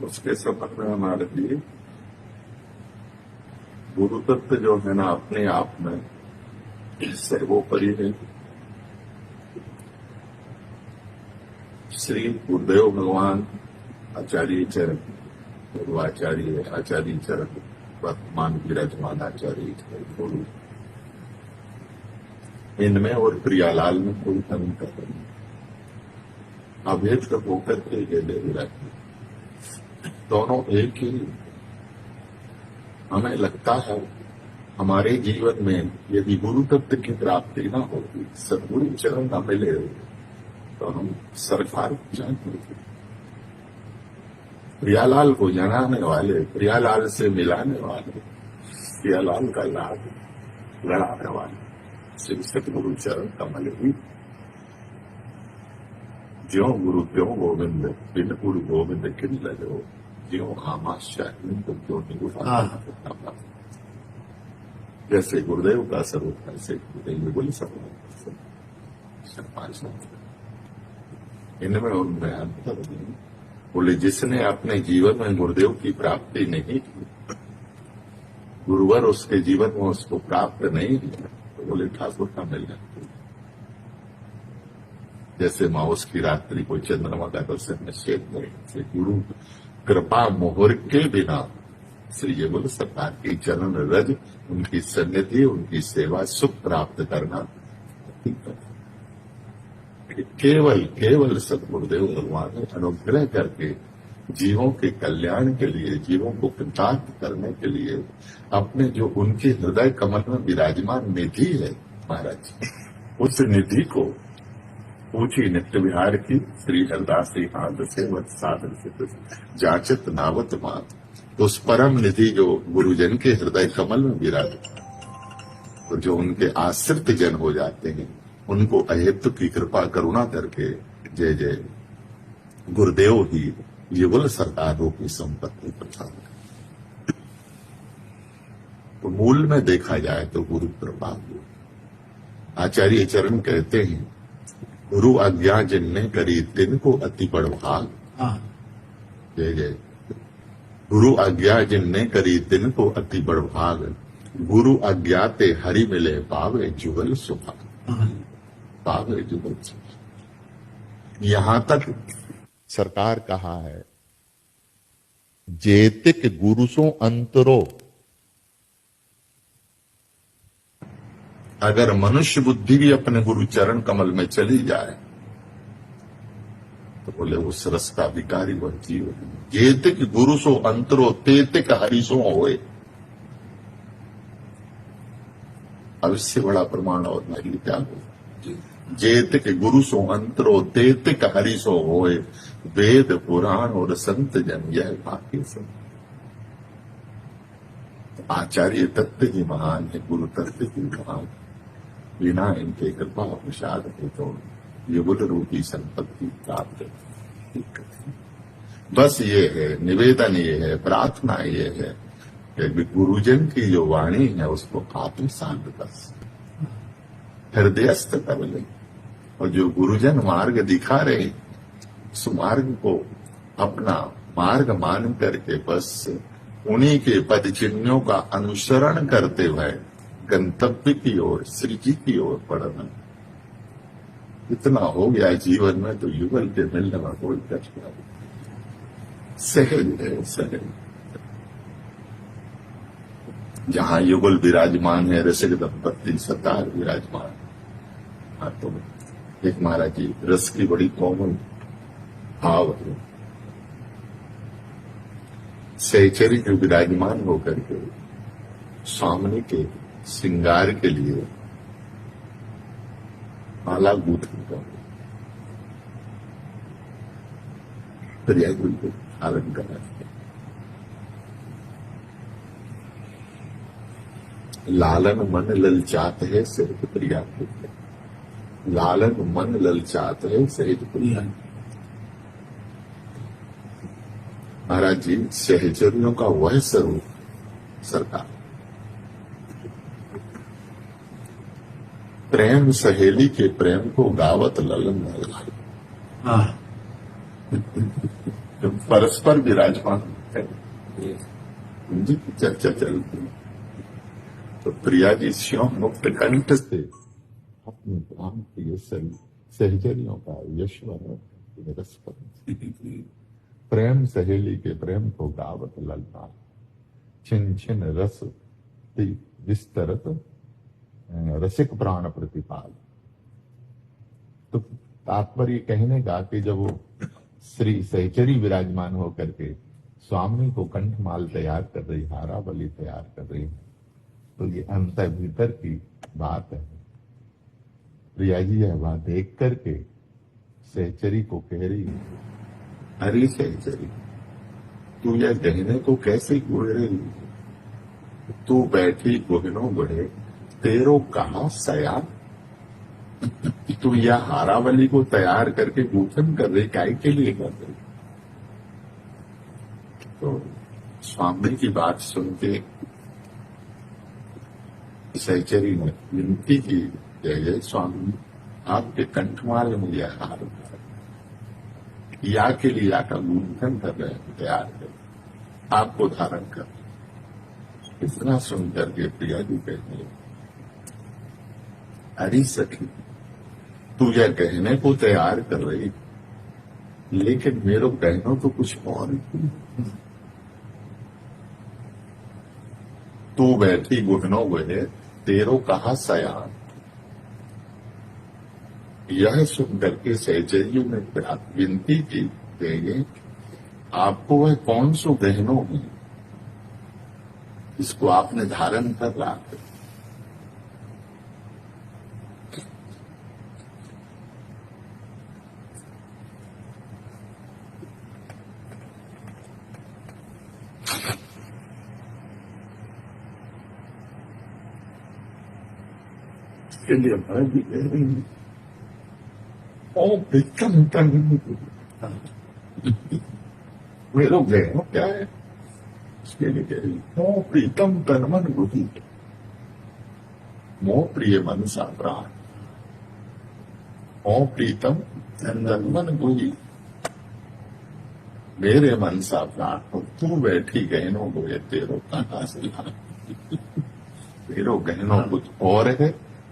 उसके संबंध में हमारे लिए गुरु तत्व जो है ना अपने आप में सर्वोपरि है। श्री गुरुदेव भगवान आचार्य चरण, पूर्वाचार्य आचार्य चरण, वर्तमान विराजमान आचार्य चरण, गुरु, इनमें और प्रियालाल में कोई अंतर नहीं। अभेद होकर के ये ले रहते, दोनों एक ही। हमें लगता है हमारे जीवन में यदि गुरु तत्व की प्राप्ति न होती, सदगुरु चरण न मिले तो हम सरकार को जानते थे। प्रियालाल को जनाने वाले, प्रियालाल से मिलाने वाले, प्रियालाल का लाभ लड़ाने वाले श्री सतगुरु चरण कमल ही। ज्यो गुरु त्यों गोविंद, बिन गुरु गोविंद किन लगो, ज्यो आमाशा तो निगुहा। जैसे गुरुदेव का स्वरूप ऐसे गुरुदेव बोले स्वरूप, इनमें उनमें अंतर नहीं। बोले जिसने अपने जीवन में गुरुदेव की प्राप्ति नहीं की, गुरुवर उसके जीवन में उसको प्राप्त नहीं किया, तो बोले ठाकुर का मिल जाती। जैसे माउस की रात्रि को चंद्रमा का दर्शन निषेध करे, से गुरु कृपा मोहर के बिना श्री ये बोले सरकार की चरण रज, उनकी सन्निधि, उनकी सेवा, सुख प्राप्त करना केवल केवल सतगुरुदेव भगवान ने अनुग्रह करके जीवों के कल्याण के लिए, जीवों को कृतार्थ करने के लिए अपने जो उनके हृदय कमल में विराजमान निधि है महाराज, उस निधि को ऊंची नित्य विहार की श्री हरदास हाथ से वत साधन से जाचत नावत मात, उस परम निधि जो गुरुजन के हृदय कमल में विराजमान, तो जो उनके आश्रित जन हो जाते हैं उनको अहेतु की कृपा करुणा करके जय जय गुरुदेव ही युगल सरकार रूपी संपत्ति प्रदान कर। तो मूल में देखा जाए तो गुरु कृपा। आचार्य चरण कहते हैं गुरु आज्ञा जिनने करी तिनको अति बड़ भाग। जय जय गुरु आज्ञा जिनने करी तिनको अति बड़ भाग, गुरु आज्ञा ते हरि मिले पावे जुगल सुभाग, पावे जुगल सुभाग। यहां तक सरकार कहा है जेतिक गुरुसो अंतरो। अगर मनुष्य बुद्धि भी अपने गुरु चरण कमल में चली जाए तो बोले उस रस का विकारी वह जीव है। जेतिक गुरुसो अंतरो तेतिक हरिसो होए। अब इससे बड़ा प्रमाण और नहीं क्या हो। जेतिक गुरुसो अंतरो तेतिक हरिसो होए, वेद पुराण और संत जन यह बाकी सब। आचार्य तत्व ही महान है, गुरु तत्व ही महान। बिना इनके कृपा प्रसाद के तो युगल रूपी संपत्ति प्राप्त है। बस ये है निवेदन, ये है प्रार्थना, ये है कि गुरुजन की जो वाणी है उसको आत्मसात बस हृदयस्थ कर ले, और जो गुरुजन मार्ग दिखा रहे उस मार्ग को अपना मार्ग मान करके बस उन्हीं के पद चिन्हों का अनुसरण करते हुए गंतव्य की ओर, श्री जी की ओर बढ़ना। इतना हो गया जीवन में तो युगल के मिलने में कोई कष्ट नहीं। सहज है, सहज। जहां युगल विराजमान है, रसिक दंपत्ति सरदार विराजमान। हाँ, तो एक महाराज जी रस की बड़ी कोमल भाव है। सहचरी जो विराजमान होकर के सामने के श्रृंगार के लिए माला गूंथन का बिल्कुल धारण करना। लालन मन ललचात है सहज प्रिया, लालन मन ललचात है सहज प्रिया। महाराज जी सहचरियों का वह स्वरूप सरकार, प्रेम सहेली के प्रेम को गावत ललन लगा। परस्पर विराजमान है, उनकी चर्चा चलती है। तो प्रिया जी स्यों मुक्त कंठ से अपने प्राण प्रिय सहचरियों का यशवर रस प्रेम सहेली के प्रेम को गावत ललना छिन छिन रस विस्तरत रसिक प्राण प्रतिपाल। तो तात्पर्य कहने का कि जब वो श्री सहचरी विराजमान होकर के स्वामी को कंठमाल तैयार कर रही, हारावली तैयार कर रही, तो ये अंतर भीतर की बात है। प्रिया जी यह बात देख करके सहचरी को कह रही है, अरे सहचरी तू यह गहने को कैसे गोड़ रही, तू बैठी गोहनों बढ़े तेरो कहाँ सया, तू यह हारावली को तैयार करके गूंथन कर रही, काय के लिए कर रही। तो स्वामी की बात सुन के सहचरी ने विनती की, जय स्वामी आपके कंठमाल में यह हार या के लिए का गूंथन कर रहे हैं, तैयार कर आपको धारण कर। इतना सुनकर के प्रिया जी कहने, अरे सखी तू यह गहने को तैयार कर रही, लेकिन मेरे गहनों तो कुछ और ही। तू बैठी गुहनों गए तेरो कहा सयान। यह सुनकर के सहचरियों ने विनती की, कहेंगे आपको वह कौन सो गहनों है इसको आपने धारण कर रहा है। इसके लिए हमारे भी कह रही है, ओ प्रीतम तन मेरे गहनों क्या है, इसके लिए कह रही, ओ प्रीतम तन मन बुद्धि मोह प्रिय मन सा प्राण, ओ प्रीतम तन मन बुद्धि मेरे मन सा प्राण, और तू बैठी गहनों को ये तेरो कहाँ से मेरो गहनों कुछ और है,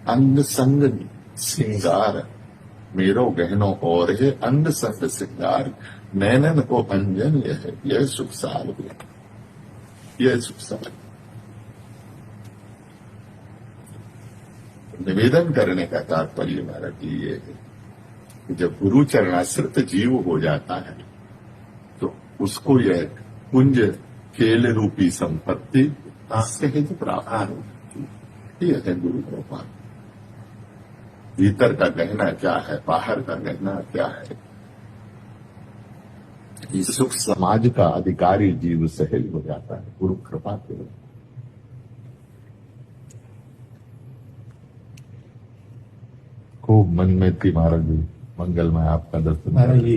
अंग संग सिंगार मेरो गहनों और है, अंग संग सिंगार नैनन को अंजन यह सुख साल, यह सुख साल। निवेदन करने का तात्पर्य मेरा कि ये है कि जब गुरु चरणाश्रित जीव हो जाता है तो उसको यह कुंज खेल रूपी संपत्ति सहज प्राप्त होती है। यह है गुरु कृपा। भीतर का गहना क्या है, बाहर का गहना क्या है, इस सुख समाज का अधिकारी जीव सहज हो जाता है गुरु कृपा के। खूब मन में थी महाराज जी, मंगलमय आपका दर्शन। महाराज जी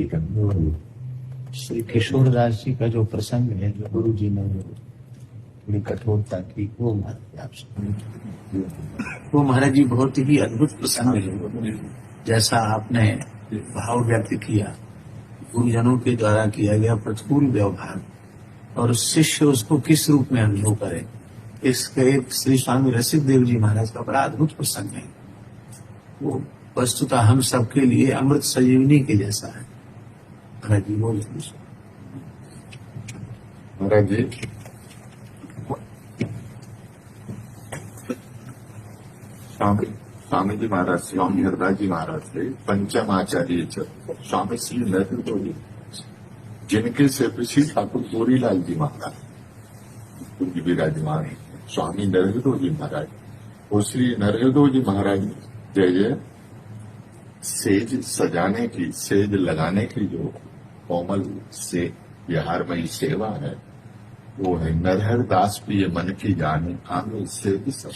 श्री किशोर दास जी का जो प्रसंग है, जो गुरु जी ने थोड़ी कठोरता की, वो महाराज आप सुनिए। वो महाराज जी बहुत ही अद्भुत प्रसंग है। जैसा आपने भाव व्यक्त किया, गुरुजनों के द्वारा किया गया प्रतिकूल व्यवहार और शिष्य उसको किस रूप में अनुभव करे, इसके श्री स्वामी रसिक देव जी महाराज का बड़ा अद्भुत प्रसंग है। वो वस्तुतः हम सबके लिए अमृत संजीवनी के जैसा है। महाराज जी बोल। महाराज जी स्वामी जी महाराज, स्वामी हरदास जी महाराज थे पंचम आचार्य स्वामी श्री नरेंद्र जी, जिनके से श्री ठाकुर गोरीलाल जी महाराज उनकी विराजमान है। स्वामी नरेंद्र जी महाराज, वो श्री नरेंद्र जी महाराज जय जय सेज सजाने की, सेज लगाने की जो कोमल से बिहारमयी सेवा है, वो है नरहर दास प्रिय मन की जाने आंगे से भी सब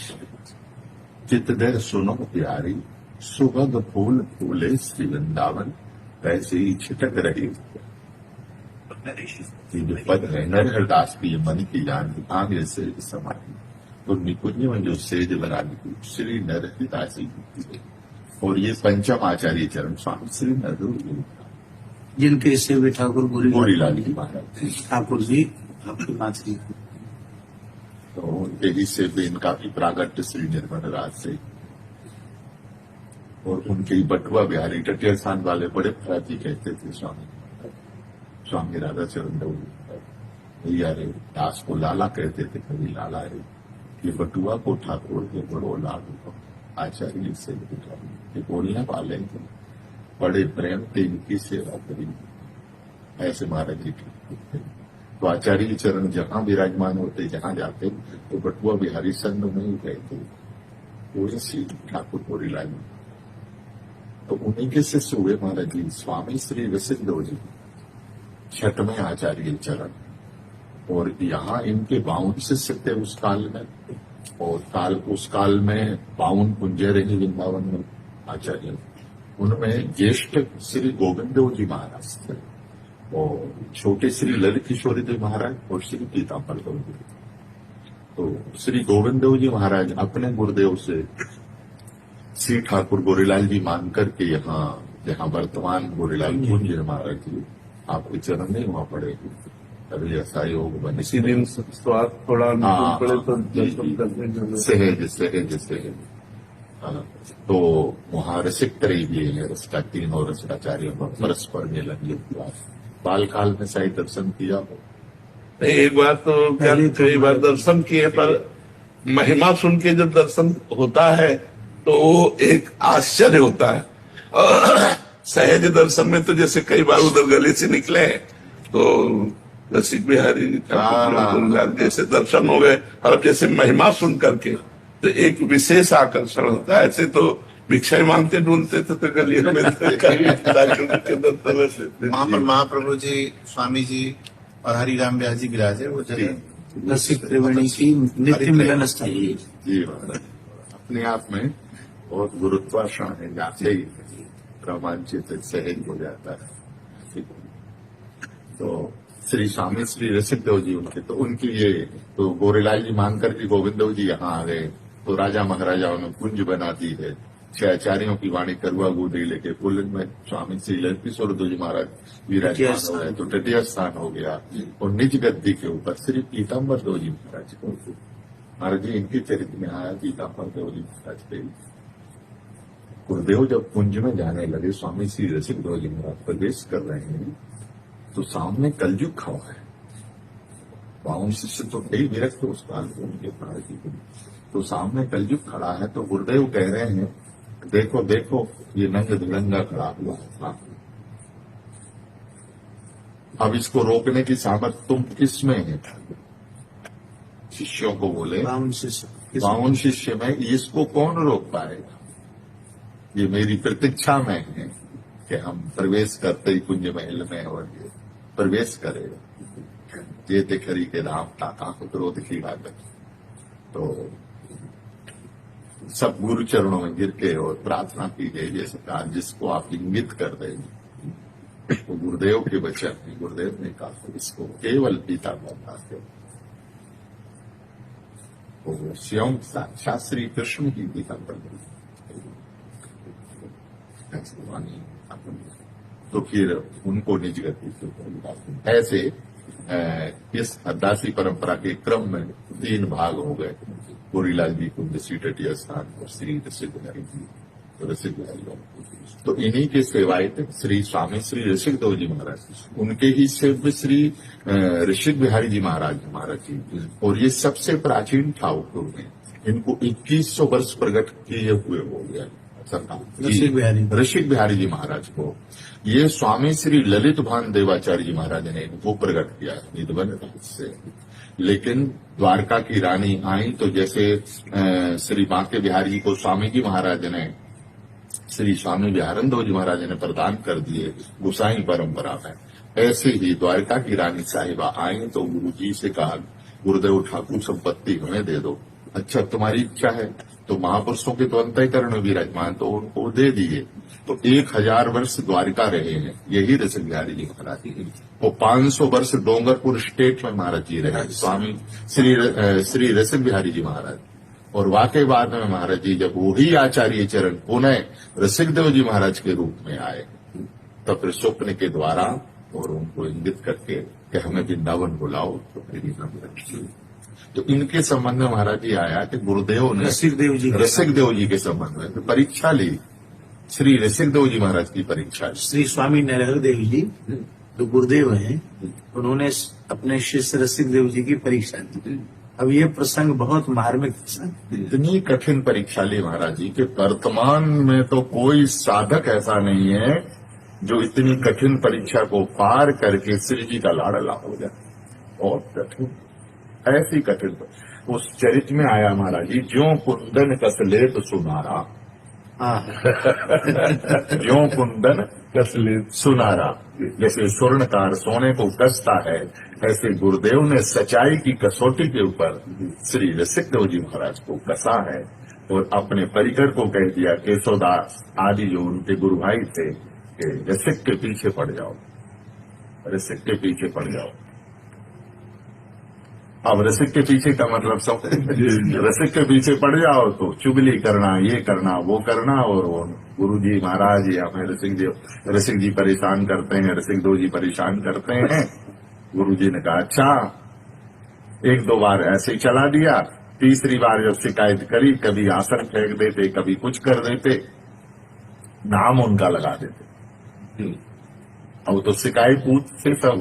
चित दे सुनो प्यारी, सुगंध फूल फूले श्री वृंदावन, वैसे ही छिटक रही जो पद है नरहर दास प्रिय मन की जाने आंगे से समाधि। तो निकुंज में जो सेज लगाने की श्री नरहर दास जी, और ये पंचम आचार्य चरण स्वामी श्री नरेंद्र जी। जिनके सेवे ठाकुर गोरीलाल जी महाराज। ठाकुर जी आपकी मातृ। तो उनके ही से भी इनका भी प्रागट्य श्री निर्मल राज से, और उनके ही बटुआ बिहारी टटिया स्थान वाले बड़े प्राची कहते थे स्वामी राधा चरण भैया रे, दास को लाला कहते थे, कभी लाला रे, ये बटुआ को ठाकुर के बड़ो लाडू आचार्य से ये बोलने वाले थे, बड़े प्रेम से इनकी सेवा करी, ऐसे महाराज जी की। तो आचार्य चरण जहां विराजमान होते, जहां जाते, तो बटुआ बिहारी संघ में ही कहते, पूरी सी ठाकुर गोरीलाल। तो उन्हीं के शिष्य हुए महाराज जी स्वामी श्री रसिकदेव जी, छठवें आचार्य चरण। और यहाँ इनके 52 शिष्य थे उस काल में, और उस काल में 52 कुंजे रही वृंदावन में आचार्य। उनमें ज्येष्ठ श्री गोविंद देव जी महाराज थे, और छोटे श्री ललित किशोरी देव महाराज और श्री पीताम्बर देव जी। तो श्री गोविंद देव जी महाराज अपने गुरुदेव से श्री ठाकुर गोरीलाल जी मान करके यहाँ जहाँ वर्तमान गोरीलाल कुंज है महाराज जी, आपके चरण नहीं वहां पड़े, अभी ऐसा योग बने। इसी दिन स्वाद थोड़ा अनुकूल पड़े तो दर्शन करने में सहज। तो वहाँ रसिक त्रयी भी है, रसिका तीन और रसिकाचार्यों में परस्पर मिलन युक्त हुआ। बाल काल में शायद दर्शन किया हो। नहीं, एक बार तो क्या कई बार दर्शन किए, पर महिमा सुन के जब दर्शन होता है तो वो एक आश्चर्य होता है। और सहज दर्शन में तो जैसे कई बार उधर गले से निकले तो रसिक बिहारी जैसे दर्शन हो गए, और जैसे महिमा सुन करके तो एक विशेष आकर्षण होता है। ऐसे तो भिक्षा मांगते ढूंढते थे तो गलियों में वहां पर महाप्रभु जी, स्वामी जी और हरिराम व्यास जी विराजे, वो जगह रसिक त्रिवेणी की नित्य मिलन स्थल। जी महाराज, अपने आप में बहुत गुरुत्वाकर्षण है, जाते ही रोमांचित सहज हो जाता है। तो श्री स्वामी श्री रसिकदेव जी उनके, तो उनकी ये तो गोरीलाल जी मान करके गोविंद देव जी यहाँ आ गए, तो राजा महाराजाओं ने कुंज बना दी है। 6 आचार्यों की वाणी करुआ गोदी लेके पुलिन में स्वामी श्री ललित किशोर देव जी महाराज विराजमान हो गए, तो तटीय स्थान हो गया। और निज गद्दी के ऊपर श्री पीताम्बर देव जी महाराज को, महाराज जी इनके चरित्र में आया पीताम्बर देव जी महाराज के। गुरुदेव जब कुंज में जाने लगे, स्वामी श्री रसिकदेव जी महाराज प्रवेश कर रहे हैं, तो सामने कलयुग खड़ा है। 52 शिष्य तो कई विरक्त उस काल में उनके महाराज जी के, तो सामने कलयुग खड़ा है। तो गुरुदेव कह रहे हैं, देखो देखो ये नंग दुलंगा खड़ा हुआ है, अब इसको रोकने की सामर्थ्य तुम किसमें है? शिष्यों को बोले, 52 शिष्य में इसको कौन रोक पाएगा? ये मेरी प्रतीक्षा में है कि हम प्रवेश करते ही कुंज महल में और ये प्रवेश करेगा। ये देखरी के नाम ताका क्रोध की बात। तो सब गुरु चरणों में गिर के और प्रार्थना की गई, जैसे कहा जिसको आप इंगित कर देंगे, तो गुरुदेव के वचन, गुरुदेव ने कहा इसको केवल पिता बनना है। तो स्वयं साक्षात श्री कृष्ण की पिता बन, तो फिर उनको निज गति। ऐसे इस अद्दासी परंपरा के क्रम में 3 भाग हो गए, गोरीलाल जी कुंज, श्री तटीय स्थान और श्री रसिक बिहारी जी। तो इन्हीं के सेवायत श्री स्वामी श्री रसिकदेव जी महाराज, उनके ही सेव्य श्री रसिक बिहारी जी महाराज जी, और ये सबसे प्राचीन ठाकुर हैं। इनको 2100 वर्ष प्रकट किए हुए हो गया रसिक बिहारी जी महाराज को। ये स्वामी श्री ललित भान देवाचार्य जी महाराज ने इनको प्रकट किया निधवन राज से। लेकिन द्वारका की रानी आई तो जैसे श्री बांके बिहारी जी को स्वामी जी महाराज ने, श्री स्वामी बिहारंदेव जी महाराज ने प्रदान कर दिए गुसाई परंपरा में, ऐसे ही द्वारका की रानी साहिबा आई तो गुरु जी से कहा, गुरुदेव ठाकुर संपत्ति हमें दे दो। अच्छा तुम्हारी इच्छा है, तो महापुरुषों के तो अंतःकरण विराजमान, तो उनको दे दिए। तो 1000 वर्ष द्वारिका रहे हैं यही रसिक बिहारी जी महाराज जी। वो 500 वर्ष डोंगरपुर स्टेट में महाराज जी रहे स्वामी श्री रसिक बिहारी जी महाराज। और वाकई बाद में महाराज जी जब वही आचार्य चरण पुनः रसिकदेव जी महाराज के रूप में आए, तो फिर स्वप्न के द्वारा और उनको इंगित करके कि हमें वृंदावन बुलाओ, तो मेरी नाम रखी। तो इनके संबंध में महाराज जी आया कि गुरुदेव ने रसिक देव जी के संबंध में तो परीक्षा ली, श्री रसिक देव जी महाराज की परीक्षा ली। श्री स्वामी नरहर देव जी जो गुरुदेव हैं, उन्होंने अपने शिष्य रसिक देव जी की परीक्षा दी। अब ये प्रसंग बहुत मार्मिक प्रसंग, इतनी कठिन परीक्षा ली महाराज जी कि वर्तमान में तो कोई साधक ऐसा नहीं है जो इतनी कठिन परीक्षा को पार करके श्री जी का लाडला हो जाए। और कठिन, ऐसी कठिन उस चरित्र में आया महाराज जी, ज्यों कुंदन कसले तो सुनारा, ज्यों कुंदन कसले सुनारा, जैसे स्वर्णकार सोने को कसता है, ऐसे गुरुदेव ने सच्चाई की कसौटी के ऊपर श्री रसिक देव जी महाराज को कसा है और अपने परिकर को कह दिया, केशवदास आदि जो उनके गुरु भाई थे, कि रसिक के पीछे पड़ जाओ, रसिक के पीछे पड़ जाओ। अब रसिक के पीछे का मतलब सब रसिक के पीछे पड़ जाओ तो चुगली करना, ये करना, वो करना, और वो गुरु जी महाराज या हमें रसिक जी परेशान करते हैं, रसिक देव जी परेशान करते हैं। गुरु जी ने कहा अच्छा, एक दो बार ऐसे ही चला दिया, तीसरी बार जब शिकायत करी, कभी आसन फेंक देते, कभी कुछ कर देते, नाम उनका लगा देते। अब तो शिकायत पूछते सब।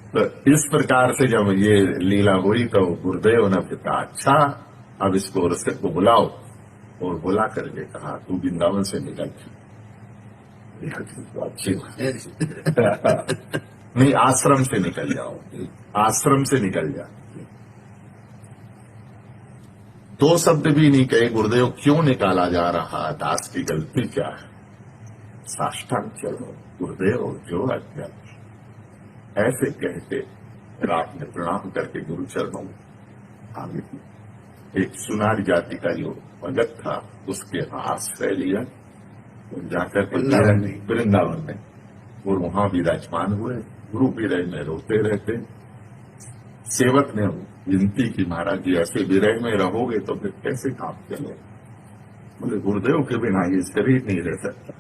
तो इस प्रकार से जब ये लीला हुई तो गुरुदेव ने कहा अच्छा, अब इसको रसिक को बुलाओ, और बुला करके कहा तू वृंदावन से निकल। अच्छी बात नहीं, आश्रम से निकल जाओ, आश्रम से निकल जा। दो शब्द भी नहीं कहे गुरुदेव, क्यों निकाला जा रहा, दास की गलती क्या है, साष्टांग चलो गुरुदेव जो आज्ञा, ऐसे कहते रात ने प्रणाम करके गुरु चरणों में आगे। एक सुनार जाति का जो भगत था, उसके आश्रय लिया और जाकर वृंदावन में, और वहां विराजमान हुए। गुरु विरह में रोते रहते। सेवक ने विनती की, महाराज जी ऐसे विरह में रहोगे तो फिर कैसे काम चले। बोले गुरुदेव के बिना ये शरीर नहीं रह सकता,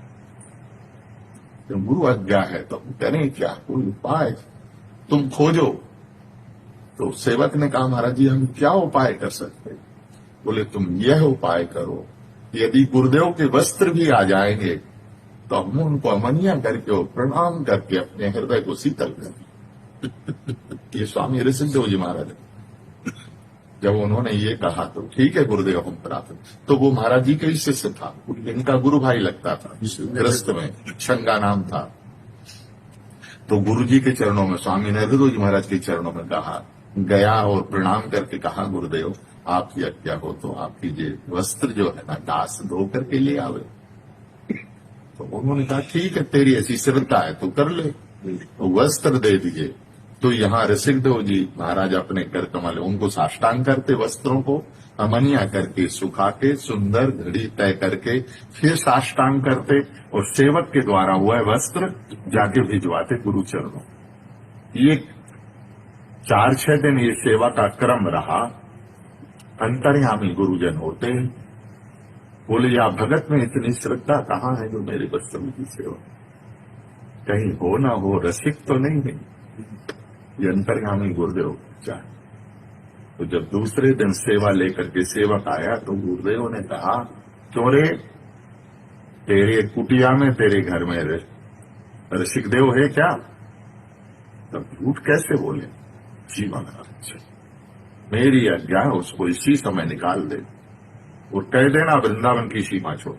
तो गुरु आज्ञा है तो करें क्या, कोई उपाय तुम खोजो। तो सेवक ने कहा महाराज जी हम क्या उपाय कर सकते। बोले तुम यह उपाय करो, यदि गुरुदेव के वस्त्र भी आ जाएंगे तो हम उनको अमनिया करके और प्रणाम करके अपने हृदय को शीतल करें। ये स्वामी ऋषि देव जी महाराज जब उन्होंने ये कहा तो ठीक है गुरुदेव हम प्राप्त, तो वो महाराज जी के ही शिष्य था, इनका गुरु भाई लगता था, गृहस्थ में शंगा नाम था। तो गुरु जी के चरणों में, स्वामी नरहर जी महाराज के चरणों में कहा, गया और प्रणाम करके कहा गुरुदेव आपकी आज्ञा हो तो आप कीजिए, वस्त्र जो है ना दास धो करके ले आवे। तो उन्होंने कहा ठीक है तेरी ऐसी श्रद्धा है तो कर ले, तो वस्त्र दे दिए। तो यहाँ रसिक देव जी महाराज अपने कर कमल उनको साष्टांग करते, वस्त्रों को अमनिया करके सुखा के सुंदर घड़ी तय करके फिर साष्टांग करते, और सेवक के द्वारा हुआ वस्त्र जाके भिजवाते गुरु चरणों। ये 4-6 दिन ये सेवा का क्रम रहा। अंतर्यामी गुरुजन होते हैं, बोले या भगत में इतनी श्रद्धा कहाँ है जो मेरे वस्त्रों की सेवा, कहीं हो ना हो, रसिक तो नहीं है। ये अंतर्यामी गुरुदेव चाहे। तो जब दूसरे दिन सेवा लेकर के सेवक आया तो गुरुदेव ने कहा क्यों रे, तेरे कुटिया में तेरे घर में रसिक देव है क्या। तब झूठ कैसे बोले। जी महाराज मेरी आज्ञा है, उसको इसी समय निकाल दे और कह देना वृंदावन की सीमा छोड़।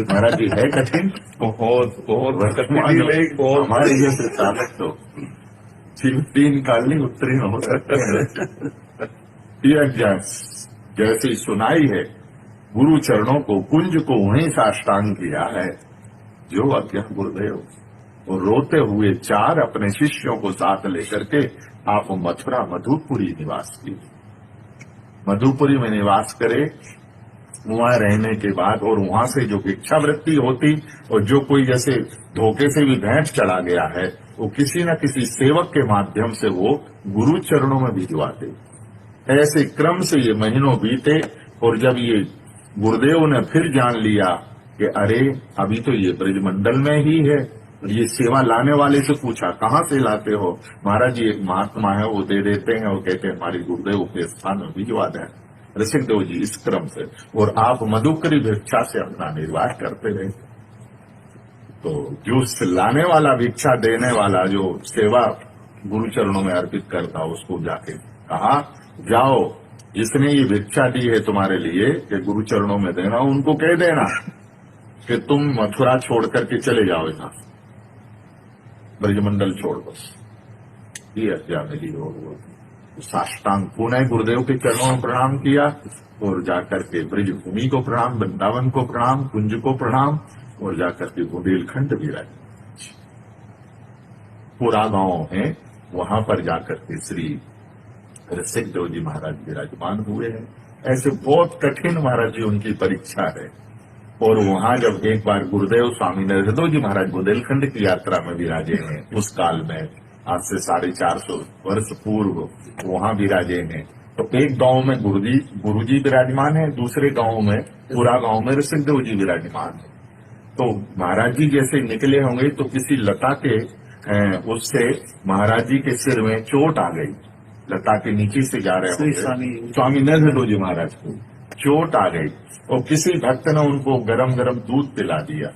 महाराज जी है कठिन, बहुत हमारे जैसे चालक तो 3 काली उत्तीर्ण हो सकते हैं। ये आज्ञा जैसे सुनाई है, गुरु चरणों को कुंज को वहीं साष्टांग किया है जो आज्ञा गुरुदेव। और रोते हुए 4 अपने शिष्यों को साथ लेकर के आप मथुरा मधुपुरी निवास की। मधुपुरी में निवास करे, वहां रहने के बाद और वहां से जो भिक्षावृत्ति होती और जो कोई जैसे धोखे से भी भेंट चढ़ा गया है वो किसी न किसी सेवक के माध्यम से वो गुरु चरणों में भिजवाते। ऐसे क्रम से ये महीनों बीते और जब ये गुरुदेव ने फिर जान लिया कि अरे अभी तो ये ब्रजमंडल में ही है। ये सेवा लाने वाले से पूछा कहाँ से लाते हो? महाराज जी एक महात्मा है वो दे देते हैं, वो कहते हैं हमारे गुरुदेव के स्थान में भिजवा दें। ऋषिक देव जी इस क्रम से, और आप मधुकरी भिक्षा से अपना निर्वाह करते रहे। तो जो लाने वाला भिक्षा देने वाला जो सेवा गुरु चरणों में अर्पित करता उसको जाके कहा जाओ जिसने ये भिक्षा दी है तुम्हारे लिए कि गुरु चरणों में देना, उनको कह देना कि तुम मथुरा छोड़ करके चले जाओ यहाँ, ब्रजमंडल छोड़ बस। ये हत्या मिली हो साष्टांग पुनः गुरुदेव के चरणों में प्रणाम किया और जाकर के ब्रज भूमि को प्रणाम, वृंदावन को प्रणाम, कुंज को प्रणाम, और जाकर के बुंदेलखंड विराज पूरा गांव है वहां पर जाकर के श्री ऋषिक देव जी महाराज विराजमान हुए हैं। ऐसे बहुत कठिन महाराज जी उनकी परीक्षा है। और वहां जब एक बार गुरुदेव स्वामी नरहृदय जी महाराज बुंदेलखंड की यात्रा में विराजे हैं, उस काल में आज से 450 वर्ष पूर्व वहां विराजे हैं, तो एक गांव में गुरुजी विराजमान है, दूसरे गांव में पूरा गांव में ऋषिक देव जी विराजमान है। तो महाराज जी जैसे निकले होंगे तो किसी लता के उससे महाराज जी के सिर में चोट आ गई, लता के नीचे से जा रहे होंगे स्वामी नरहृदय जी महाराज को चोट आ गई और किसी भक्त ने उनको गरम गरम दूध पिला दिया,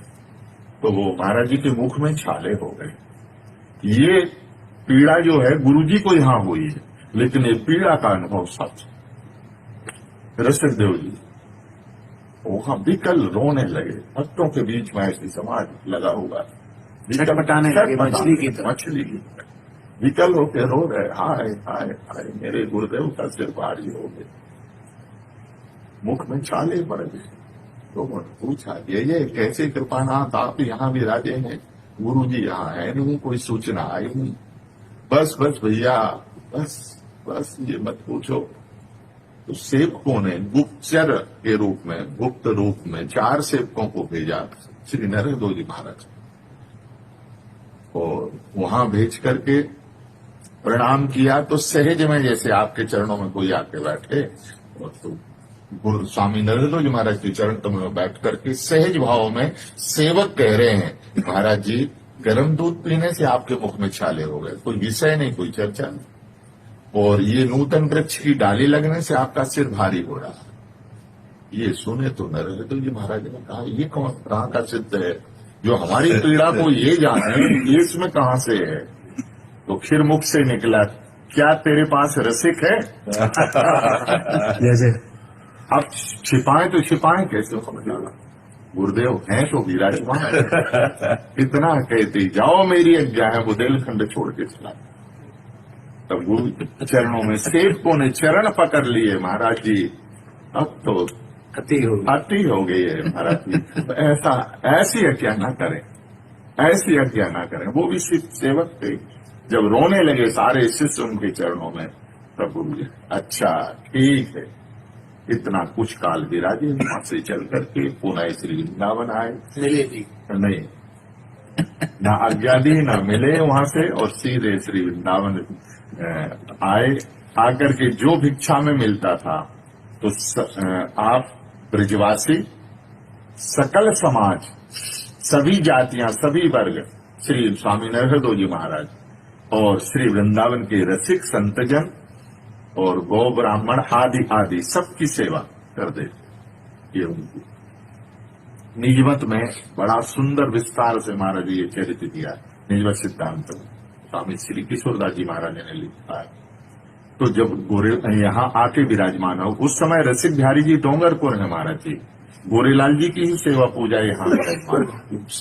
तो वो महाराज जी के मुख में छाले हो गए। ये पीड़ा जो है गुरुजी को यहां हुई है, लेकिन ये पीड़ा का अनुभव सच ऋषिक देव जी वहां विकल रोने लगे। भक्तों के बीच में ऐसी समाज लगा हुआ छटपटाने लगे मछली की तरह। मछली की विकल होकर रो रहे, हाय हाय हाय मेरे गुरुदेव का सिर भारी हो गए, मुख में छाले पड़ गए। तो पूछा ये कैसे कृपानाथ आप यहाँ विराजे हैं, गुरु जी यहाँ है नहीं, कोई सूचना आई नहीं। बस बस भैया बस ये मत पूछो। तो सेवकों ने गुप्तचर के रूप में, गुप्त रूप में 4 सेवकों को भेजा श्री नरहृदय जी महाराज, और वहां भेज करके प्रणाम किया। तो सहज में जैसे आपके चरणों में कोई आके बैठे, और तो गुरु स्वामी नरहृदय जी महाराज के चरण कमल में बैठ करके सहज भाव में सेवक कह रहे हैं, महाराज जी गर्म दूध पीने से आपके मुख में छाले हो गए, कोई विषय नहीं, कोई चर्चा नहीं, और ये नूतन वृक्ष की डाली लगने से आपका सिर भारी हो रहा है। ये सुने तो नरहृदय जी महाराज ने कहा ये कौन कहाँ का सिद्ध है जो हमारी पीड़ा को ये जाने, ये इसमें कहां से है? तो फिर मुख से निकला, क्या तेरे पास रसिक है? जैसे अब छिपाएं तो छिपाएं कैसे? समझाना गुरुदेव हैं तो विराजमान इतना कहते जाओ मेरी आज्ञा है, बुंदेलखंड छोड़ के चला। तब गुरु चरणों में सेवकों ने चरण पकड़ लिए, महाराज जी अब तो अति हो गई है महाराज जी, तो ऐसी आज्ञा ना करें, ऐसी आज्ञा ना करें। वो भी सेवक थे। जब रोने लगे सारे शिष्य उनके चरणों में, तब गुरु जी अच्छा ठीक है। इतना कुछ काल विराजे, वहां से चल करके पुनः श्री वृंदावन आए। मिले जी नहीं, ना आज्ञा दी ना मिले वहां से, और सीधे श्री वृंदावन आए। आकर के जो भिक्षा में मिलता था तो आप ब्रजवासी सकल समाज, सभी जातियां, सभी वर्ग, श्री स्वामी नरहृदय जी महाराज और श्री वृंदावन के रसिक संतजन और गौ ब्राह्मण आदि आदि सबकी सेवा कर देते। ये उनको निजमत में बड़ा सुंदर विस्तार से महाराज जी ये चरित्र दिया है। निजमत सिद्धांत में स्वामी श्री किशोरदास जी महाराज ने लिखा है। तो जब गोरे यहाँ आके विराजमान हो, उस समय रसिक बिहारी जी डोंगरपुर है महाराज जी, गोरेलाल जी की ही सेवा पूजा यहाँ विराजमान।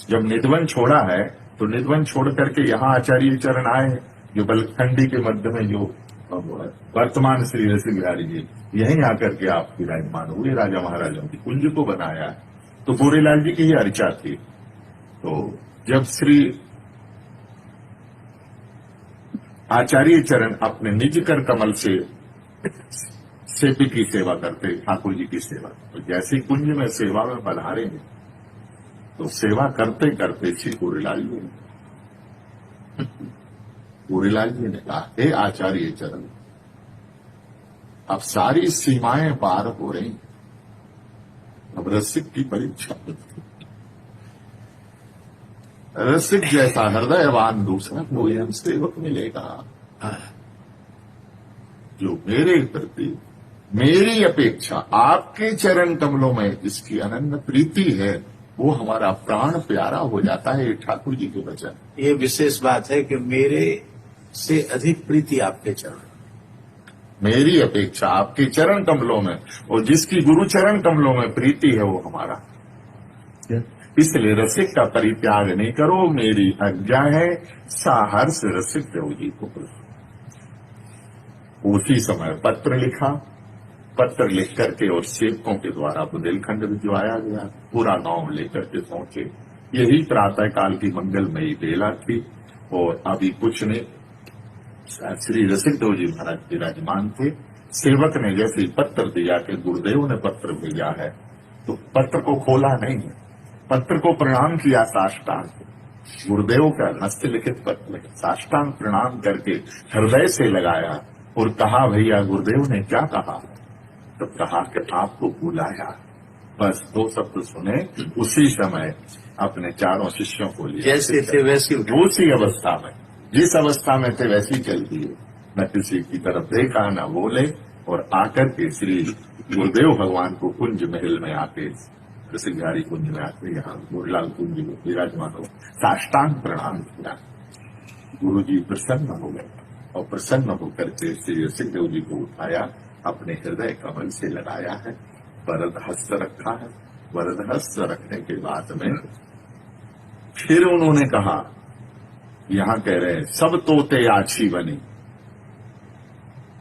जब निधवन छोड़ा है तो निधवन छोड़ करके यहाँ आचार्य चरण आए, जो बलखंडी के मध्य में जो वर्तमान श्री रसिक बिहारी जी, यहीं आकर के आप विराजमान हुए। राजा महाराजों की कुंज को बनाया, तो गोरेलाल जी की ही अर्चा थी। तो जब श्री आचार्य चरण अपने निज कर कमल से सेपी की सेवा करते, ठाकुर जी की सेवा, तो जैसे कुंज में सेवा में पधारे, तो सेवा करते करते श्री गोरेलाल जी ने कहा, हे आचार्य चरण, अब सारी सीमाएं पार हो रही, अब रसिक की परीक्षा, रसिक जैसा हृदयवान दूसरा कोई हम सेवक मिलेगा जो मेरे प्रति मेरी अपेक्षा आपके चरण कमलों में जिसकी अनन्य प्रीति है, वो हमारा प्राण प्यारा हो जाता है। ये ठाकुर जी के वचन। ये विशेष बात है कि मेरे से अधिक प्रीति आपके चरण, मेरी अपेक्षा आपके चरण कमलों में, और जिसकी गुरु चरण कमलों में प्रीति है वो हमारा। इसलिए रसिक का परित्याग नहीं करो, मेरी आज्ञा है। साहर्ष रसिक देव जी को उसी समय पत्र लिखा। पत्र लिख करके और सेवकों के द्वारा बुंदेलखंड भिजवाया गया। पूरा गांव लेकर के पहुंचे। यही प्रातः काल की मंगलमयी बेला थी और अभी कुछ ने श्री रसिक देव जी महाराज विराजमान थे। सेवक ने जैसे पत्र दिया कि गुरुदेव ने पत्र भेजा है, तो पत्र को खोला नहीं, पत्र को प्रणाम किया साष्टांग। गुरुदेव का हस्तलिखित पत्र साष्टांग प्रणाम करके हृदय से लगाया और कहा, भैया गुरुदेव ने क्या कहा? तो कहा कि आपको बुलाया। बस 2 शब्द सुने। उसी समय अपने चारों शिष्यों को लिया। जैसे थे वैसी उसी अवस्था में, जिस अवस्था में थे वैसी चल दिए। न किसी की तरफ देखा न बोले, और आकर के श्री गुरुदेव भगवान को कुंज महल में आके, रसिकबिहारी कुंज में आके यहाँ गुरुलाल कुंज में विराजमान हो साष्टांग प्रणाम किया। गुरु जी प्रसन्न हो गए और प्रसन्न होकर के श्री रसिक देव जी को उठाया, अपने हृदय कमल से लगाया है, वरद हस्त रखा है। वरद हस्त रखने के बाद में फिर उन्होंने कहा, यहां कह रहे हैं, सब तोते आछी बनी।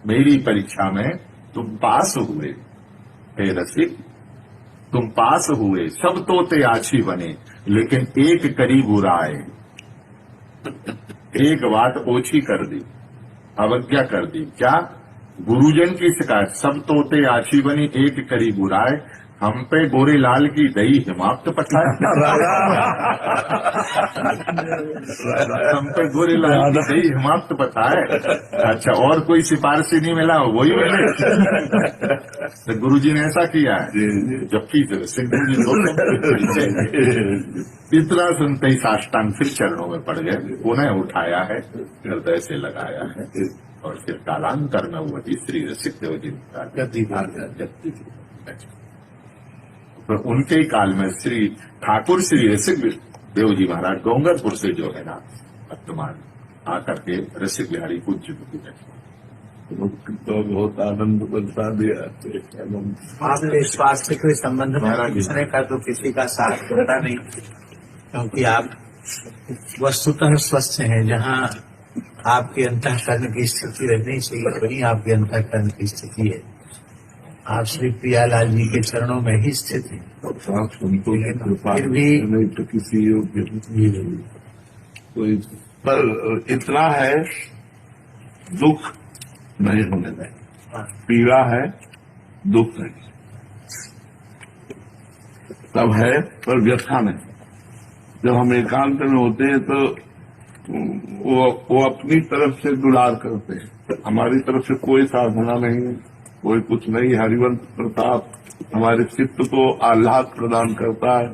मेरी परीक्षा में तुम पास हुए, हे रसिक, तुम पास हुए। सब तोते आछी बने, लेकिन एक करी बुरा आए। एक बात ओछी कर दी, अवज्ञा कर दी। क्या? गुरुजन की शिकायत। सब तोते आछी बनी, एक करी बुराए। हम पे गोरे लाल की दही हिमाप्त पठाए। हम पे गोरे लाल की दही हिमाप्त पठाए। अच्छा, और कोई सिफारिशी नहीं मिला, वही मिले। तो गुरुजी ने ऐसा किया है, जबकि सिद्धू जी इतना सुनते ही साष्टांग फिर चरणों में पड़ गए। उन्हें उठाया है, हृदय से लगाया है, और फिर कालांतर में वही श्री रसिक देव जी गद्दी तो उनके ही काल में श्री ठाकुर श्री रसिक देव जी महाराज डोंगरपुर से जो है ना वर्तमान आकर के रसिक बिहारी कुंज तो बहुत आनंद बता दिया। आपके स्वास्थ्य के संबंध में दूसरे का तो किसी का साथ होता नहीं, क्योंकि आप वस्तुतः स्वस्थ हैं। जहाँ आपके अंतःकरण की स्थिति रहनी चाहिए, वही आपके अंतःकरण की स्थिति है। आप श्री प्रियालाल जी के चरणों में ही स्थित हैं। फिर भी नहीं तो किसी योग्य कोई, पर इतना है, दुख नहीं होने दें। पीड़ा है, दुख नहीं, सब है पर व्यथा नहीं। जब हम एकांत में होते हैं तो वो अपनी तरफ से दुलार करते हैं, हमारी तरफ से कोई साधना नहीं, कोई कुछ नहीं। हरिवंश प्रताप हमारे चित्त को आह्लाद प्रदान करता है,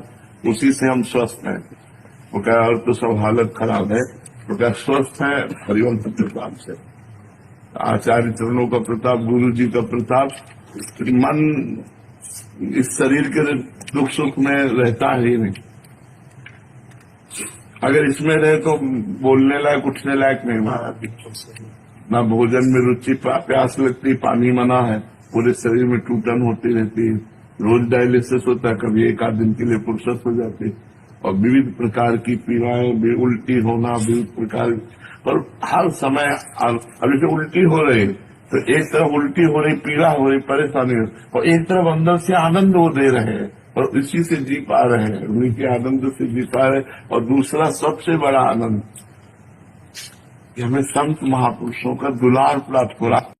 उसी से हम स्वस्थ हैं। वो क्या, और तो सब हालत खराब है, वो क्या स्वस्थ है हरिवंश प्रताप से। आचार्य चरणों का प्रताप, गुरु जी का प्रताप। मन इस शरीर के दुख सुख में रहता ही नहीं। अगर इसमें रहे तो बोलने लायक उठने लायक नहीं महाराज। ना भोजन में रुचि, प्यास लगती, पानी मना है, पूरे शरीर में टूटन होती रहती है। रोज डायलिसिस होता है, कभी 1 आध दिन के लिए फुर्सत हो जाती है, और विविध प्रकार की पीड़ाएं, उल्टी होना, विविध प्रकार। पर हर समय अब जैसे उल्टी हो रही तो एक तरफ उल्टी हो रही, पीड़ा हो रही, परेशानी हो, और एक तरफ अंदर से आनंद वो दे रहे हैं और इसी से जी पा रहे हैं, उन्हीं के आनंद से जी पा रहे हैं। और दूसरा सबसे बड़ा आनंद कि हमें संत महापुरुषों का दुलार प्राप्त हो रहा।